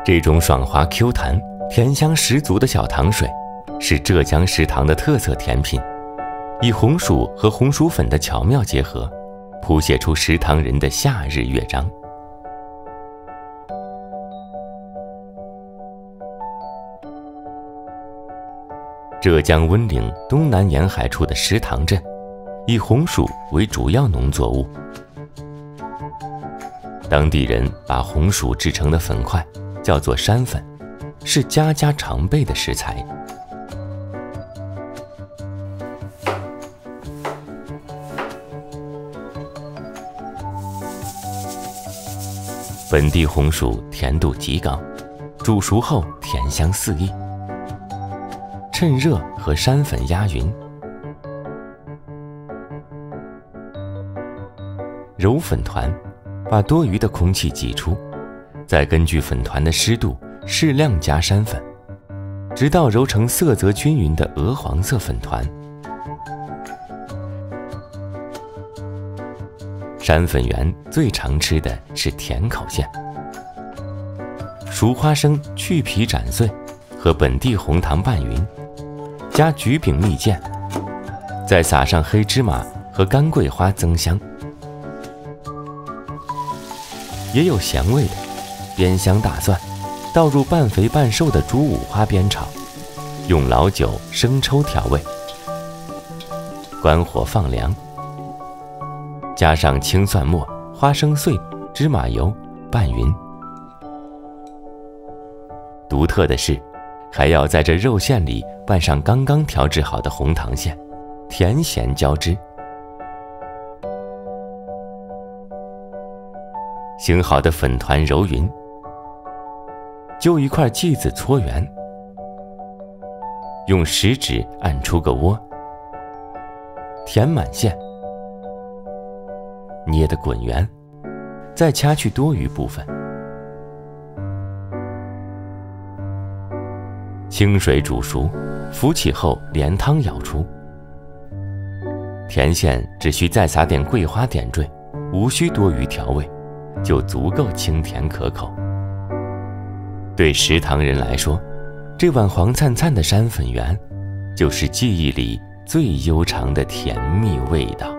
这种爽滑 Q 弹、甜香十足的小糖水，是浙江食堂的特色甜品，以红薯和红薯粉的巧妙结合，谱写出食堂人的夏日乐章。浙江温岭东南沿海处的石塘镇，以红薯为主要农作物。当地人把红薯制成的粉块叫做山粉，是家家常备的食材。本地红薯甜度极高，煮熟后甜香四溢，趁热和山粉压匀。揉粉团，把多余的空气挤出，再根据粉团的湿度适量加山粉，直到揉成色泽均匀的鹅黄色粉团。山粉园最常吃的是甜口馅，熟花生去皮斩碎，和本地红糖拌匀，加橘饼蜜饯，再撒上黑芝麻和干桂花增香。也有咸味的，煸香大蒜，倒入半肥半瘦的猪五花煸炒，用老酒、生抽调味，关火放凉，加上青蒜末、花生碎、芝麻油拌匀。独特的是，还要在这肉馅里拌上刚刚调制好的红糖馅，甜咸交织。醒好的粉团揉匀，揪一块剂子搓圆，用食指按出个窝，填满馅，捏得滚圆，再掐去多余部分。清水煮熟，浮起后连汤舀出。甜馅只需再撒点桂花点缀，无需多余调味，就足够清甜可口。对食堂人来说，这碗黄灿灿的山粉圆，就是记忆里最悠长的甜蜜味道。